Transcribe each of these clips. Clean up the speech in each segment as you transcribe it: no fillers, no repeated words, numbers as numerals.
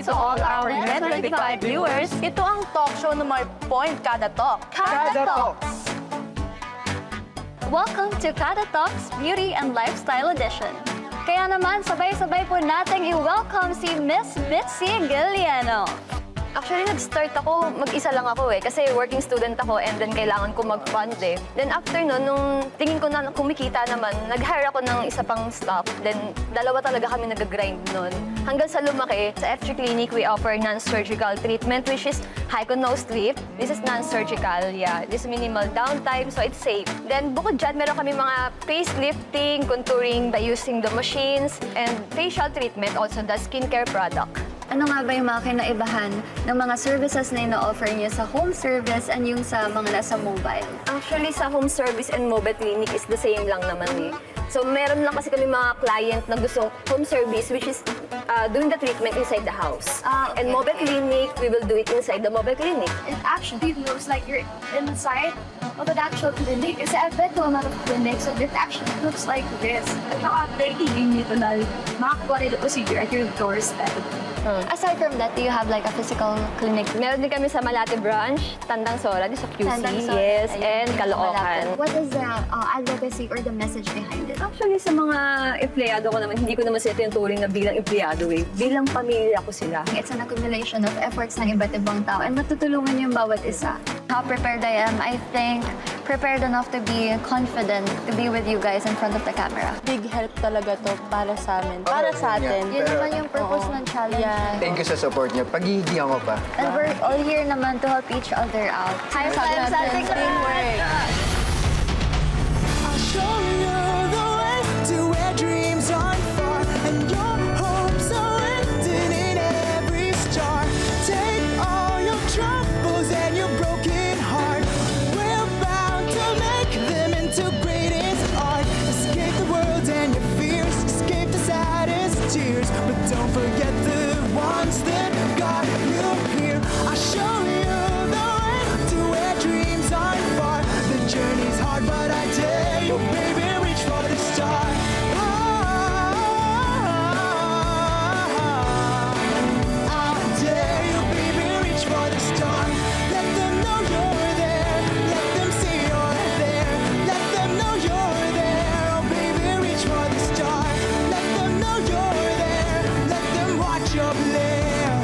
to all our Net25 viewers. Ito ang talk show na may point kada talk. Kada Talks! Welcome to Kada Talks Beauty and Lifestyle Edition. Kaya naman, sabay-sabay po nating i-welcome si Miss Bitsy Giliano. Actually, nag-start ako, mag-isa lang ako kasi working student ako and then kailangan ko mag-fund Then after nun, nung tingin ko na kumikita naman, nag-hire ako ng isa pang staff. Then dalawa talaga kami nag-grind nun. Hanggang sa lumaki, sa F3 Clinic, we offer non-surgical treatment which is hyco nose lift. This is non-surgical, yeah. This is minimal downtime, so it's safe. Then bukod dyan, meron kami mga facelifting, contouring by using the machines, and facial treatment, also the skincare product. Ano nga ba yung mga kinaibahan ng mga services na ino-offer niyo sa home service and yung sa mga nasa mobile? Actually, sa home service and mobile clinic is the same lang naman So, meron lang kasi kami mga client na gusto home service, which is doing the treatment inside the house. Okay, And mobile clinic, we will do it inside the mobile clinic. It actually looks like you're inside of an actual clinic. Kasi I've been to a lot of clinics, so it actually looks like this. At nakaka-dating nito na makakawa nila procedure at your doorstep. Aside from that, do you have like a physical clinic? Meron din kami sa Malate branch, Tandang Sora, di sa QC, Tandang Sora. yes, Ayun, and Caloocan. What is the advocacy or the message behind it? Actually, sa mga empleyado ko naman, hindi ko naman sila tinuturing na bilang empleyado Bilang pamilya ko sila. It's an accumulation of efforts ng iba't ibang tao and matutulungan yung bawat isa. How prepared I am, I think prepared enough to be confident to be with you guys in front of the camera. Big help talaga to para sa amin. Para sa atin. Yun naman yung purpose ng challenge. Thank you sa support niyo. Paghihigihan ko pa. And we're all here naman to help each other out. High five sa ating teamwork! I'll show you the way to where dreams aren't far and your hopes are written in every star. Take all your troubles and your broken heart. We're bound to make them into greatest art. Escape the world and your fears, escape the saddest tears, but don't forget the ones that got you here. I'll show you the way to where dreams aren't far. The journey's hard, but I dare you, baby, reach for the stars. I dare you, baby, reach for the stars. Let them know you're there. Let them see you're there. Let them know you're there. Oh, baby, reach for the stars. Let them know you're there. Let them watch your glare.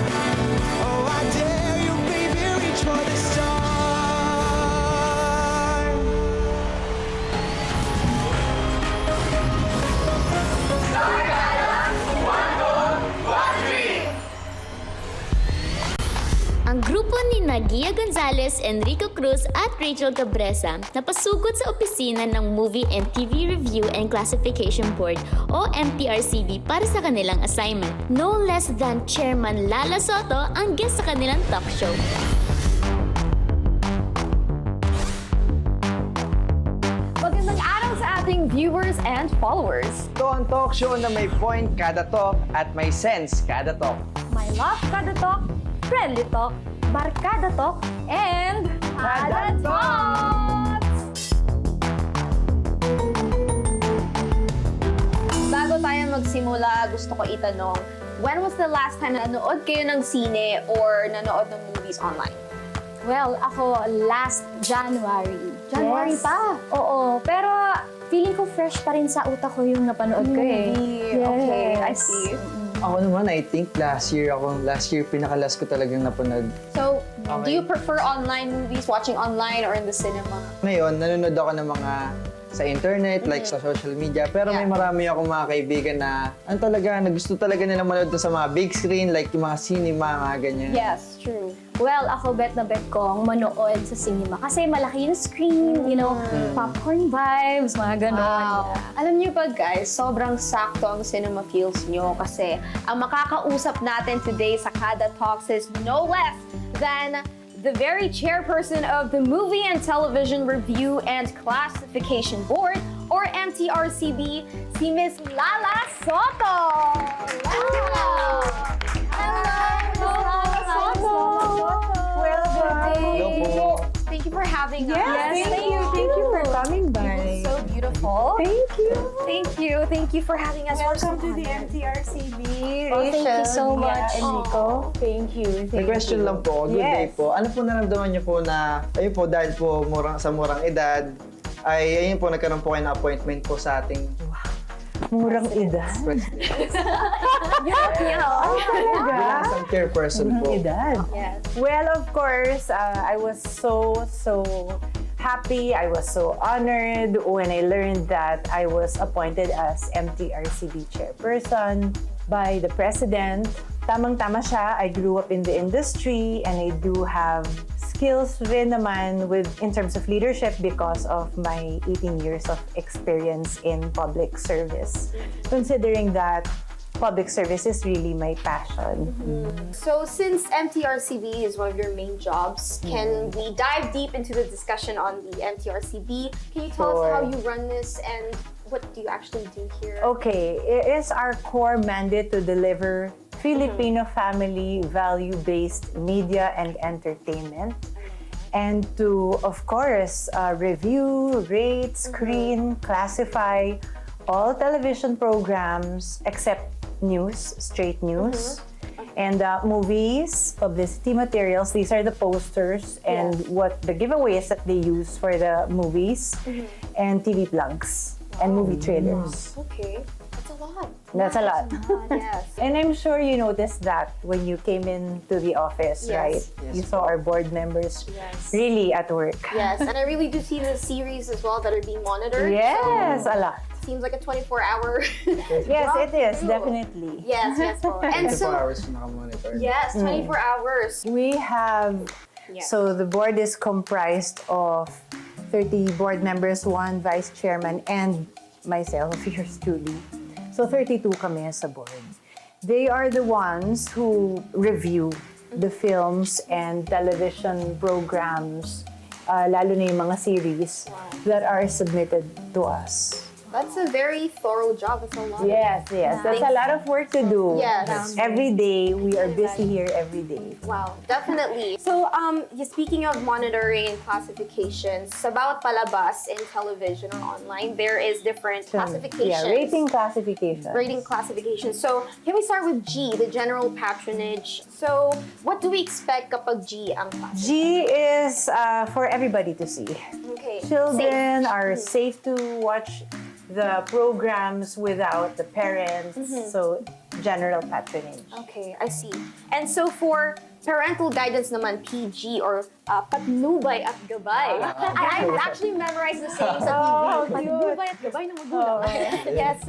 Oh, I dare you, baby, reach for the stars. Ang grupo ni Gia Gonzalez, Enrico Cruz at Rachel Cabresa napasugod sa opisina ng Movie and TV Review and Classification Board o MTRCB para sa kanilang assignment. No less than Chairman Lala Soto ang guest sa kanilang talk show. Magandang araw sa ating viewers and followers. Ito ang talk show na may point kada talk at may sense kada talk. My love Kada Talk, Friendly Talk, Barkada Talk, and Kada Talks! Bago tayo magsimula, gusto ko itanong, when was the last time na nanood kayo ng sine or nanood ng movies online? Well, ako last January. January Yes. pa? Oo, pero feeling ko fresh pa rin sa utak ko yung napanood ko eh. Okay, I Yes. see. Ako naman, I think last year pinakalas ko talagang napanood. So, do Okay. you prefer online movies, watching online or in the cinema? Ngayon, nanonood ako ng mga sa internet, like sa social media. Pero may marami akong mga kaibigan na gusto talaga nila manood sa mga big screen, like yung mga cinema, mga ganyan. Yes, true. Well, ako bet na bet kong manood sa cinema. Kasi malaki yung screen, you know, popcorn vibes, mga ganon. Wow. Alam niyo ba guys, sobrang sakto ang cinema feels niyo kasi ang makakausap natin today sa Kada Talks is no less than the very chairperson of the Movie and Television Review and Classification Board, or MTRCB, si Miss Lala Soto! Wow! Hello! Hello po. Thank you for having us. Yes, thank you. Thank you for coming by. So beautiful. Thank you. Thank you for having us. Welcome to the MTRCB. Thank you so much. Enrico. Thank you. May question lang po, good day po. Ano po naramdaman niyo po na, ayun po, dahil po sa murang edad, ay ayun po, nagkaroon po kayo ng appointment po sa ating Murang edad. bilang isang care person po. Edad. Well, of course, I was so happy. I was so honored when I learned that I was appointed as MTRCB chairperson by the president. Tamang-tama siya. I grew up in the industry and I do have skills rin naman in terms of leadership because of my 18 years of experience in public service. Considering that public service is really my passion. So since MTRCB is one of your main jobs, can we dive deep into the discussion on the MTRCB? Can you tell us how you run this and what do you actually do here? Okay, it is our core mandate to deliver Filipino family value-based media and entertainment, and to, of course, review, rate, screen, classify all television programs except news, straight news, and movies, publicity materials. These are the posters and what the giveaways that they use for the movies, and TV plugs and movie trailers. Okay, that's a lot. That's a lot. Yes. And I'm sure you noticed that when you came into the office, Yes. right? Yes. You saw our board members Yes. really at work. Yes, and I really do see the series as well that are being monitored. Yes, a lot. Seems like a 24-hour. Yes, it is, too. definitely. Yes, po. And 24 so, hours po naka-monitor. yes, 24 hours. We have, so the board is comprised of 30 board members, 1 vice chairman, and myself, yours truly. So 32 kami sa board. They are the ones who review the films and television programs, lalo na yung mga series that are submitted to us. That's a very thorough job. That's a lot. Yes. That's a lot of work to do. Yes. Every day, we are busy here every day. Wow, definitely. So, speaking of monitoring and classifications, sa bawat palabas in television or online, there is different classifications. Yeah, rating classification. Rating classifications. So, can we start with G, the general patronage? So, what do we expect kapag G ang classification? G is for everybody to see. Okay. Children are safe to watch the programs without the parents, so general patronage. Okay, I see. And so for parental guidance naman, PG or patnubay at gabay. I actually memorized the saying sa TV. Patnubay at gabay ng magulang. Yes,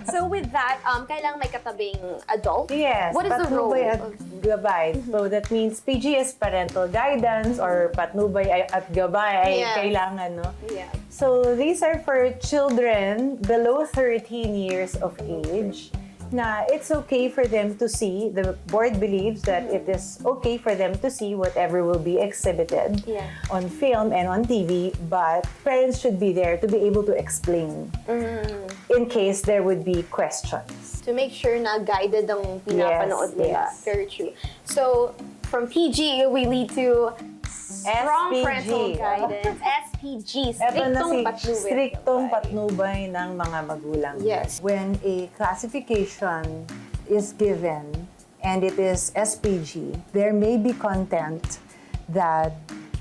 so with that, kailangan may katabing adult. Yes, What is the role patnubay at of- gabay. So that means PG is parental guidance or patnubay at gabay ay Yes. kailangan, no? Yeah. So these are for children below 13 years of age na it's okay for them to see. The board believes that it is okay for them to see whatever will be exhibited Yeah. on film and on TV, but parents should be there to be able to explain in case there would be questions. To make sure na guided ang pinapanood nila. yes. Very true. So, from PG, we lead to strong SPG. parental guidance. SPG, Eto na striktong si patnubay. striktong patnubay ng mga magulang. Yes. When a classification is given and it is SPG, there may be content that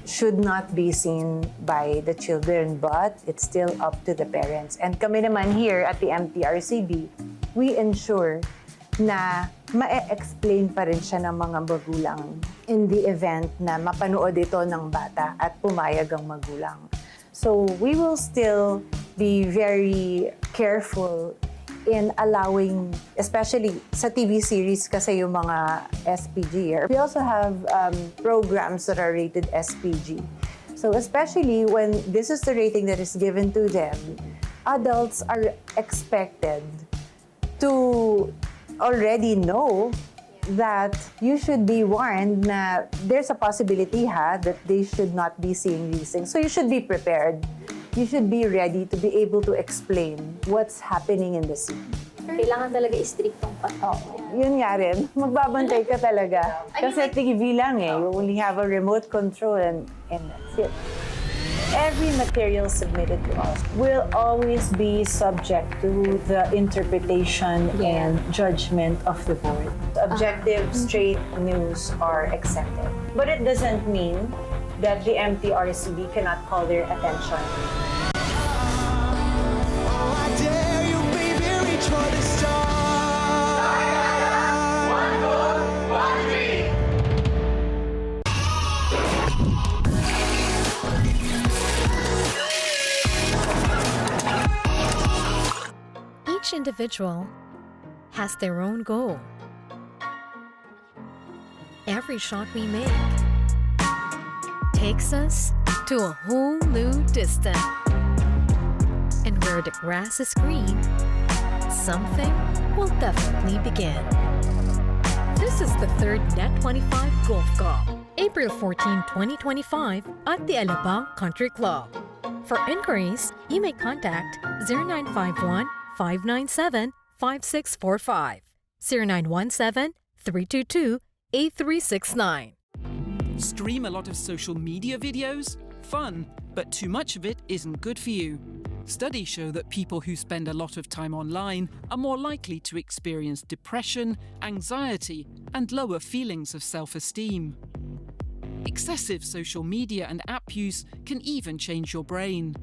should not be seen by the children, but it's still up to the parents. And kami naman here at the MTRCB, we ensure na ma-explain pa rin siya ng mga magulang in the event na mapanood ito ng bata at pumayag ang magulang. So we will still be very careful in allowing, especially sa TV series kasi yung mga SPG. We also have programs that are rated SPG. So especially when this is the rating that is given to them, adults are expected to already know that you should be warned na there's a possibility that they should not be seeing these things. So you should be prepared. You should be ready to be able to explain what's happening in the scene. Kailangan talaga istriktong Yun nga rin, magbabantay ka talaga. Kasi TV lang eh, you only have a remote control and that's it. Every material submitted to us will always be subject to the interpretation and judgment of the board. Objective, straight news are accepted. But it doesn't mean that the MTRCB cannot call their attention. Oh, I dare you, baby, reach for the stars. Each individual has their own goal. Every shot we make takes us to a whole new distance. And where the grass is green, something will definitely begin. This is the third Net 25 Golf Cup, April 14, 2025 at the Alabang Country Club. For inquiries, you may contact 0951 597 5645, 0917 322 8369. Stream a lot of social media videos? Fun, but too much of it isn't good for you. Studies show that people who spend a lot of time online are more likely to experience depression, anxiety, and lower feelings of self-esteem. Excessive social media and app use can even change your brain.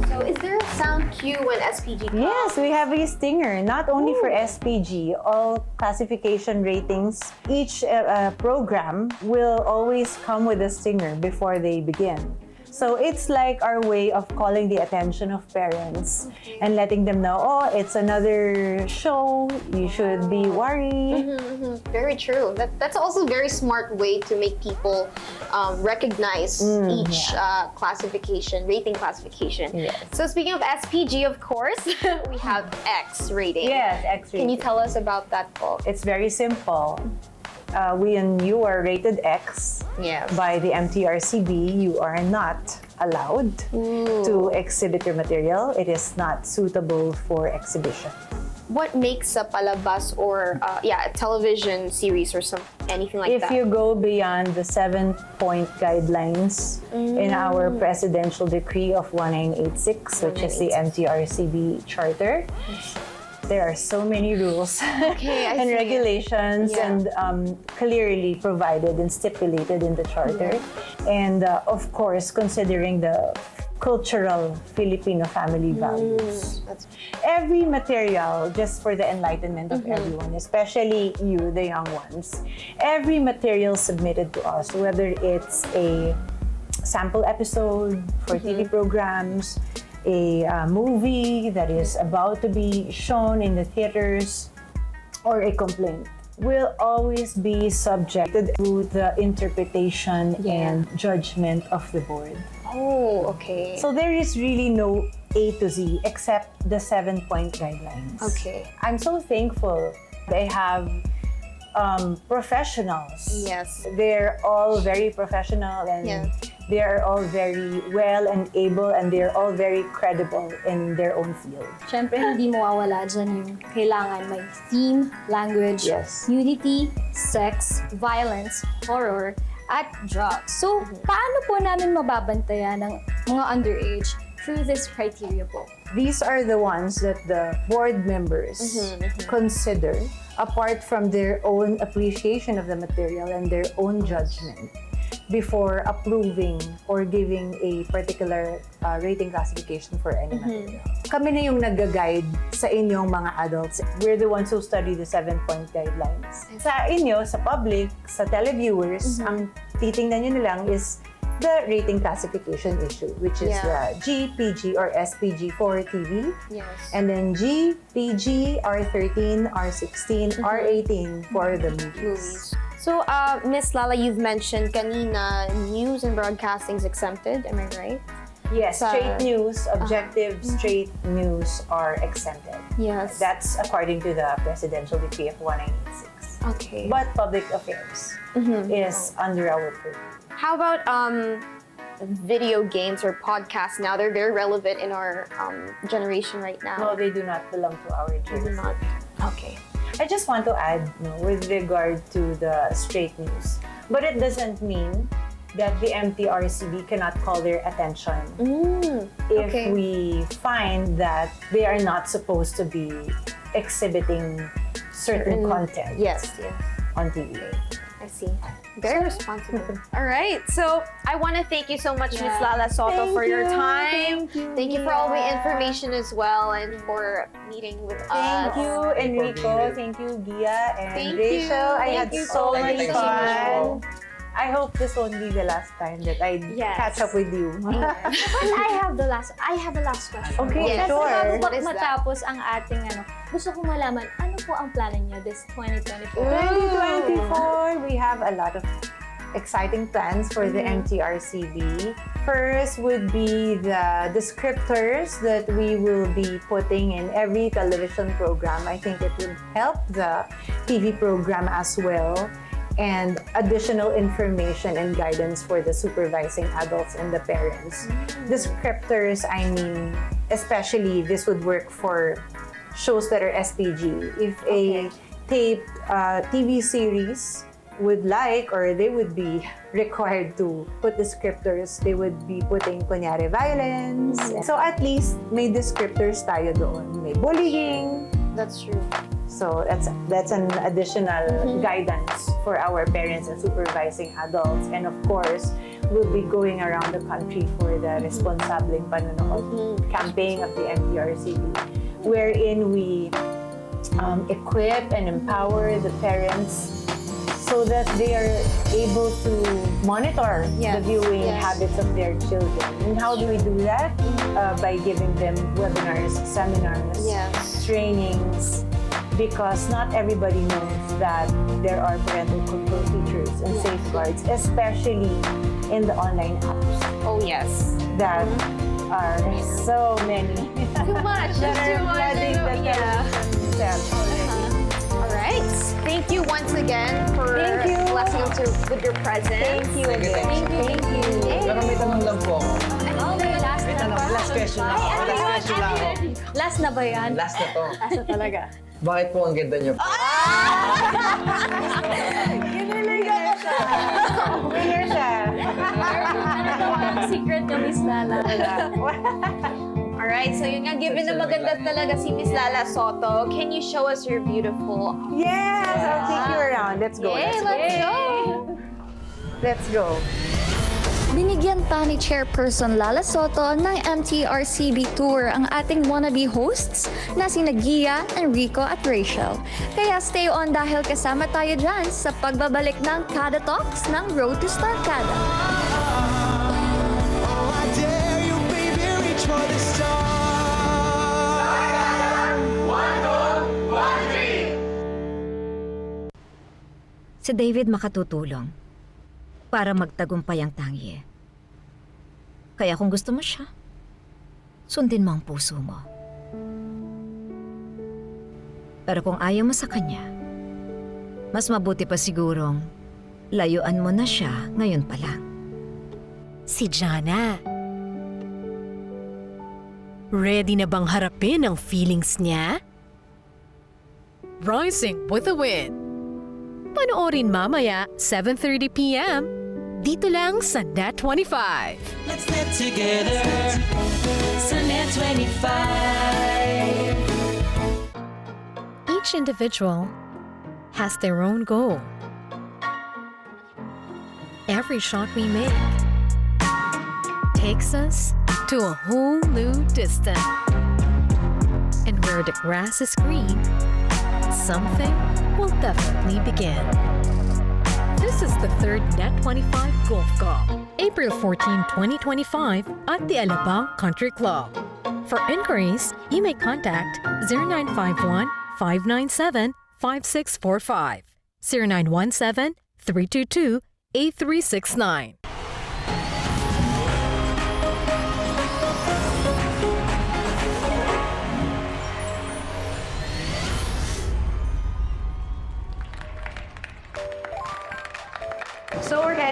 So is there a sound cue when SPG comes? Yes, we have a stinger, not only for SPG, all classification ratings. Each program will always come with a stinger before they begin. So it's like our way of calling the attention of parents and letting them know, oh, it's another show, you should be worried. Very true. That's also a very smart way to make people recognize each classification, rating classification. Yes. So speaking of SPG, of course, we have X rating. Yes, X rating. Can you tell us about that, Paul? It's very simple. We and you are rated X by the MTRCB. You are not allowed to exhibit your material. It is not suitable for exhibition. What makes a palabas or a television series or anything like If that? you go beyond the 7-point guidelines in our Presidential Decree of 1986, which is the MTRCB Charter, there are so many rules and see. regulations and clearly provided and stipulated in the charter. And of course, considering the cultural Filipino family values. Every material, just for the enlightenment of everyone, especially you, the young ones, every material submitted to us, whether it's a sample episode for TV programs, a movie that is about to be shown in the theaters, or a complaint, will always be subjected to the interpretation and judgment of the board. Oh, okay. So there is really no A to Z except the 7-point guidelines. Okay. I'm so thankful they have professionals. Yes. They're all very professional and they are all very well and able and they're all very credible in their own field. Siyempre, hindi mawawala dyan yung kailangan may theme, language, nudity, sex, violence, horror, at drugs. So, paano po namin mababantayan ng mga underage through this criteria po? These are the ones that the board members consider apart from their own appreciation of the material and their own judgment before approving or giving a particular rating classification for any material. Kami na yung nag-guide sa inyong mga adults. We're the ones who study the 7-point guidelines. Sa inyo, sa public, sa televiewers, ang titingnan nyo na lang is the rating classification issue, which is the G, PG, or SPG for TV. And then G, PG, R13, R16, R18 for the movies. So, Miss Lala, you've mentioned kanina news and broadcasting is exempted. Am I right? Yes, Sa- straight news, objective straight news are exempted. Yes. That's according to the Presidential Decree of 1986. Okay. But public affairs is under our purview. How about video games or podcasts now? They're very relevant in our generation right now. No, they do not belong to our They do jurisdiction. not. Okay. I just want to add, with regard to the straight news, but it doesn't mean that the MTRCB cannot call their attention if okay. we find that they are not supposed to be exhibiting certain content Yes. on TV. I see. Very responsible. All right. So I want to thank you so much, Ms. Lala Soto, Thank for your you. time. Thank you for all the Gia. information as well and for meeting with Thank us. you, Enrico. Thank you, Gia and Thank Rachel. you. I Thank had you so so much much. fun. I hope this won't be the last time that I Yes. catch up with you. And I have a last question. Okay, Yes. sure. Bago What is that? matapos ang ating gusto kong malaman, ano po ang plano niyo this 2024? 2024, we have a lot of exciting plans for the MTRCB. First would be the descriptors that we will be putting in every television program. I think it would help the TV program as well, and additional information and guidance for the supervising adults and the parents. Descriptors, I mean, especially this would work for shows that are SPG. If a taped TV series would like, or they would be required to put descriptors, they would be putting kunyari violence. So at least may descriptors tayo doon. May bullying. That's true. So that's an additional guidance for our parents and supervising adults. And of course, we'll be going around the country for the Responsableng Panonood campaign of the MTRCB, wherein we equip and empower the parents so that they are able to monitor the viewing habits of their children. And how do we do that? By giving them webinars, seminars, trainings, because not everybody knows that there are parental control features and safeguards, especially in the online apps. Oh, yes. That are so many. Too much. that That's are too much. flooding the television set already. All right. Thank you once again for Thank you. blessing us with your presence. Thank you again. Thank you. Pero may tanong lang po ako. Okay, last na ba? Last question lang ako. Last question lang ako. Last na ba yan? Last na to. Last na talaga. Bakit po ang ganda niyo po? Winner siya. Ano daw ang secret niyo, Miss Lala? Alright, so yun nga, given na maganda talaga si Miss Lala Soto, can you show us your beautiful... Yes! I'll take you around. Let's go. Yay, let's go! Let's go. Binigyan pa ni Chairperson Lala Soto ng MTRCB Tour ang ating wannabe hosts na sina Gia, Enrico at Rachel. Kaya stay on dahil kasama tayo dyan sa pagbabalik ng Kada Talks ng Road to Starkada. Oh, I dare you, baby, reach for the stars. Si David makatutulong para magtagumpay ang tangye. Kaya kung gusto mo siya, sundin mo ang puso mo. Pero kung ayaw mo sa kanya, mas mabuti pa sigurong layuan mo na siya ngayon pa lang. Si Jana. Ready na bang harapin ang feelings niya? Rising with the Wind. Panoorin mamaya, 7:30 p.m. Dito lang sa Net 25. Let's get together. Sunday 25. Each individual has their own goal. Every shot we make takes us to a whole new distance. And where the grass is green, something will definitely begin. This is the third Net 25 Golf Cup, April 14, 2025 at the Alabang Country Club. For inquiries, you may contact 0951-597-5645, 0917-322-8369.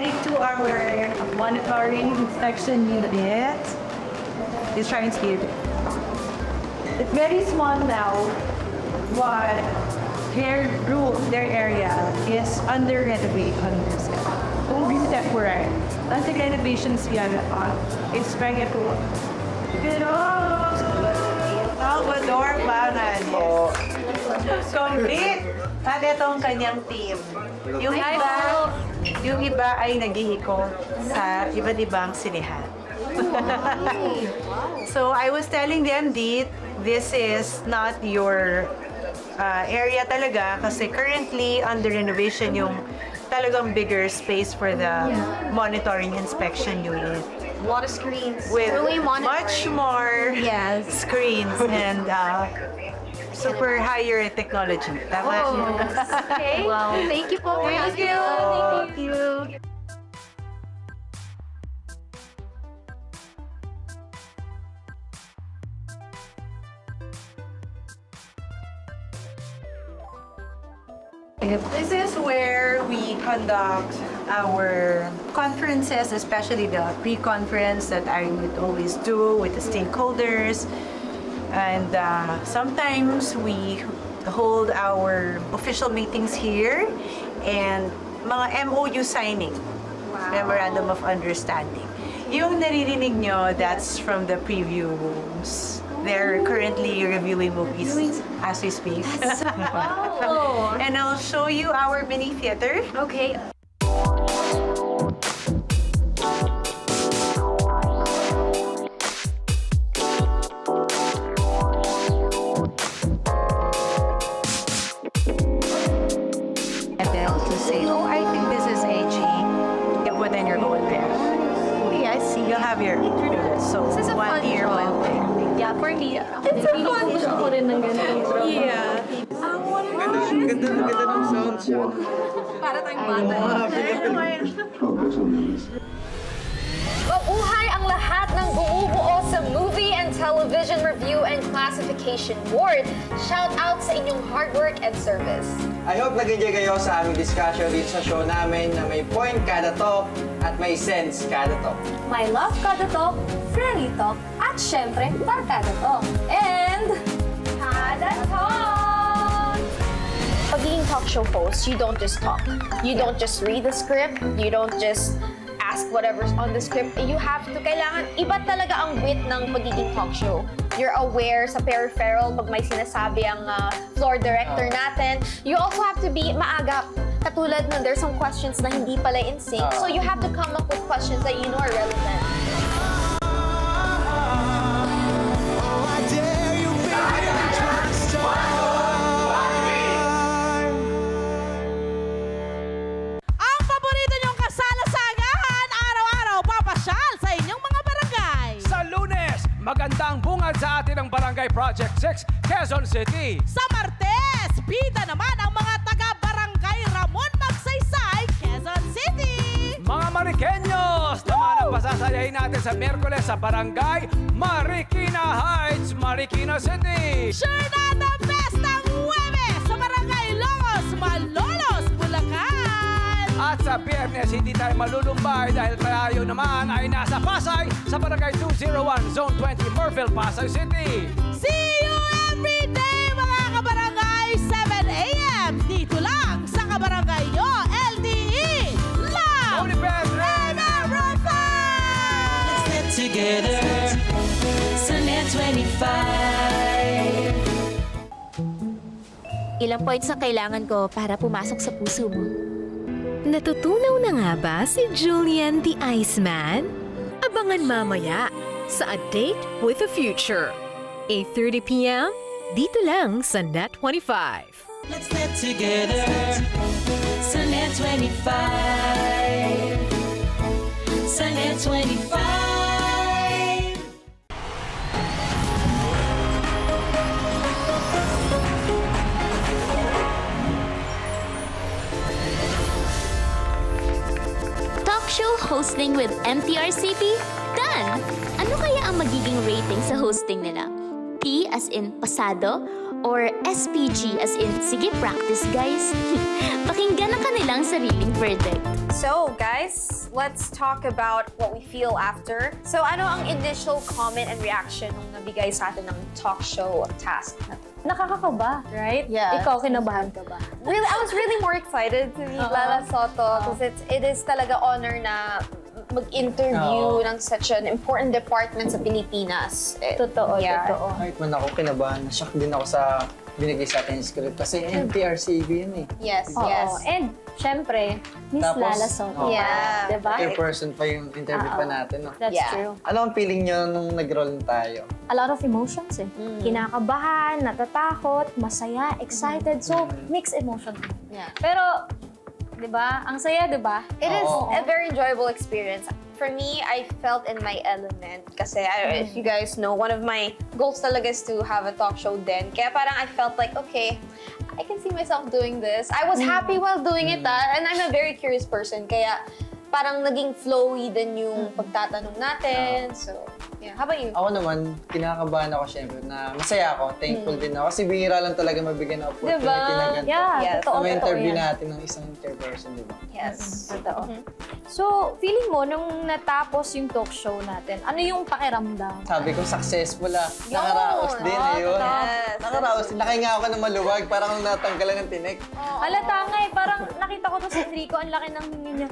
heading to our monitoring inspection unit. Let's try and see it. It's very small now, but their area is under renovation. Step right. That's the renovations yan. It's very cool. Salvador Banan. Complete. At itong kanyang team. Yung iba ay naghihikot sa iba't ibang sinehan. So I was telling them, this is not your area talaga kasi currently under renovation yung talagang bigger space for the monitoring inspection unit. A lot of screens. With really much more screens and super higher technology. Tama? Okay. Wow. Thank you po. Thank you. Thank you. This is where we conduct our conferences, especially the pre-conference that I would always do with the stakeholders. And sometimes we hold our official meetings here and mga MOU signing, Memorandum of Understanding. Yung naririnig nyo, that's from the preview rooms. They're currently reviewing movies as we speak. And I'll show you our mini theater. Okay. And then to say, oh, I think this is AG. Yeah, but then you're going there. Okay, I see. You'll have your so This is a one fun ear, job. one thing. Yeah, for me. It's a fun Gusto ko rin ng ganito. Yeah. Ganda ng sounds yun. Para tayong bata. Mabuhay ang lahat ng bumubuo sa Movie and Television Review and Classification Board. Shout out sa inyong hard work and service. I hope nag-enjoy kayo sa aming discussion dito sa show namin na may point kada talk at may sense kada talk. My love kada talk, friendly talk, at syempre, barkada talk. And kada talk! Pagiging talk show host, you don't just talk. You don't just read the script. You don't just ask whatever's on the script. You have to, kailangan, iba talaga ang wit ng pagiging talk show. You're aware sa peripheral pag may sinasabi ang floor director natin. You also have to be maagap. Katulad nun, there's some questions na hindi pala in sync. So you have to come up with questions that you know are relevant. Ang paborito niyong kasalasangan, araw-araw papasyal sa inyong mga barangay. Sa Lunes, magandang bungad sa atin ang Barangay Project 6, Quezon City. Sa Martes, bida naman ang mga taga-barangay Ramon Magsaysay, Quezon City. Mga Mariqueños, naman ang pasasayahin natin sa Miyerkules sa Barangay Marikina Heights, Marikina City. Sure na the best ang Huwebes sa Barangay Longos, Malolos, Bulacan. At sa Biyernes, hindi tayo malulumbay dahil tayo naman ay nasa Pasay sa Barangay 201, Zone 20, Murville, Pasay City. See you every day mga kabarangay, 7 a.m. Dito lang sa kabarangay nyo, LDE, Love, and Everything! Let's get together. Sunday 25. Ilang points ang kailangan ko para pumasok sa puso mo? Natutunaw na nga ba si Julian the Iceman? Abangan mamaya sa A Date with the Future. 8:30 p.m. dito lang sa Net 25. Let's get together. Sunday 25. Sunday 25. Talk show hosting with MTRCB? Done! Ano kaya ang magiging rating sa hosting nila? P as in pasado Or SPG as in, sige practice guys. Pakinggan ang kanilang sariling verdict. So, guys, let's talk about what we feel after. So, ano ang initial comment and reaction nung nabigay sa atin ng talk show task na to? Nakakakaba, right? Yeah. Ikaw, kinabahan ka ba? Really, I was really more excited to meet Lala Soto because it is talaga honor na mag-interview ng such an important department sa Pilipinas. Totoo, Yeah. totoo. Kahit man ako kinabahan, na-shock din ako sa binigay sa atin yung script. Kasi MTRCB yun eh. Yes, Oo. yes. And, syempre, Miss Tapos, Lala Soto. oo. Yeah. Diba? In person pa yung interview pa natin. No? That's Yeah. true. Ano ang feeling nyo nung nag-roll tayo? A lot of emotions eh. Kinakabahan, natatakot, masaya, excited. So, mixed emotion. Yeah. Pero, di ba? Ang saya, di ba? It is Oo. a very enjoyable experience. For me, I felt in my element kasi if you guys know, one of my goals talaga is to have a talk show din. Kaya parang I felt like, okay, I can see myself doing this. I was happy while doing it, and I'm a very curious person. Kaya parang naging flowy din yung pagtatanong natin. So, yeah. How about you? Ako naman, kinakabahan ako syempre na masaya ako, thankful din ako. Kasi bihira lang talaga mabigyan ng opportunity na ganito. Yeah, Yes. totoo, Na may totoo interview yan. natin ng isang interperson, di ba? Yes. Totoo. So, feeling mo, nung natapos yung talk show natin, ano yung pakiramdam? Sabi ko, successful ah. Nakaraos din, ayun. Yes. Nakaraos din. Nakahinga ako ng maluwag, parang natanggalan ng tinik. Halata nga eh, parang nakita ko to sa Enrico, ang laki ng hingi niya.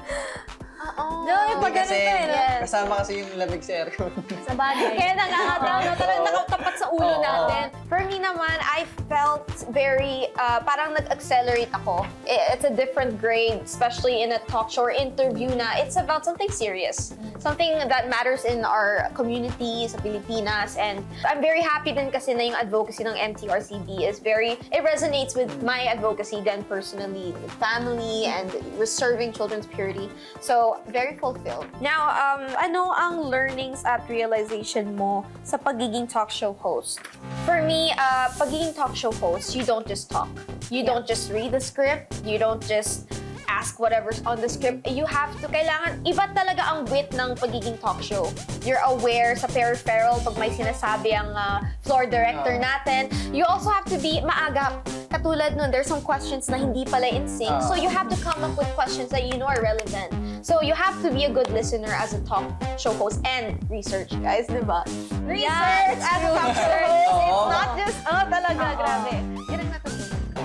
Oo. No, yung pag ganun Kasi pa eh. kasama kasi yung lamig sa aircon. Sa bagay. Kaya nakakatawa na talagang nakatapat sa ulo Oo. natin. For me naman, I felt very, parang nag-accelerate ako. It's a different grade, especially in a talk show or interview na it's about something serious. Something that matters in our community sa Pilipinas. And I'm very happy din kasi na yung advocacy ng MTRCB is it resonates with my advocacy then personally, with family and reserving children's purity. So, very fulfilled. Now, ano ang learnings at realization mo sa pagiging talk show host? For me, pagiging talk show host, you don't just talk. You don't just read the script. You don't just ask whatever's on the script. You have to, iba talaga ang wit ng pagiging talk show. You're aware sa peripheral pag may sinasabi ang floor director natin. You also have to be maaga. Katulad nun, there's some questions na hindi pala in sync. So you have to come up with questions that you know are relevant. So you have to be a good listener as a talk show host and research, guys, di ba? Research as a talk show host. It's not just, talaga, grabe. Yan ang natutunan ko.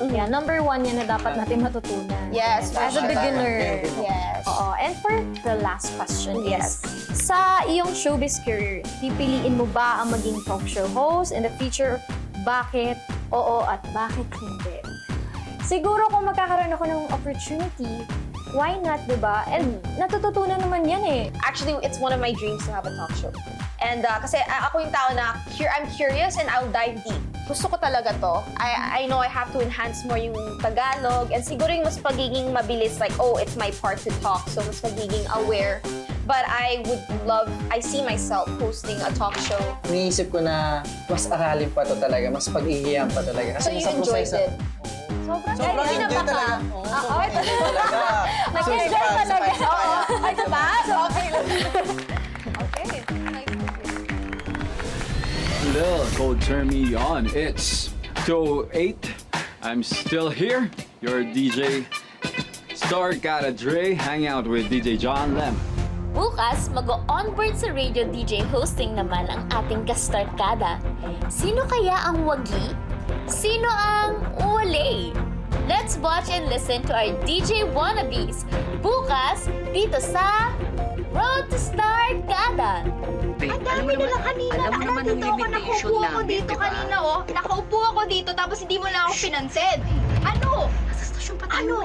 Yeah, number one yan na dapat natin matutunan. Yes, As a beginner. Yes. Oo. And for the last question is, sa iyong showbiz career, pipiliin mo ba ang maging talk show host in the future? Bakit? Oo at bakit hindi? Siguro kung magkakaroon ako ng opportunity, why not, diba? And natututunan naman yan eh. Actually, it's one of my dreams to have a talk show. And kasi ako yung tao na I'm curious and I'll dive deep. Gusto ko talaga to. I know I have to enhance more yung Tagalog and siguro yung mas pagiging mabilis like, oh, it's my part to talk. So mas pagiging aware. But I see myself hosting a talk show. Iniisip ko na mas aralin pa to talaga, mas pag-iihiyan pa talaga. So you enjoyed it? Sobrang enjoy talaga. Oo, enjoy talaga. Nag-enjoy talaga. Oo. Ay, diba? So, okay lang. Okay. Lil, cold turn me on. It's 2:08. I'm still here. Your DJ Starkada Dre, hang out with DJ John Lem. Bukas, mag-onboard sa radio DJ hosting naman ang ating ka-Starkada. Sino kaya ang wagi? Sino ang wale? Let's watch and listen to our DJ wannabes bukas dito sa Road to Starkada. Ang dami nila kanina. Nandito ako, nakaupo ako dito kanina, oh. Nakaupo ako dito, tapos hindi mo lang ako pinansin. Ano? Nasa stasyon pa tayo. Ano?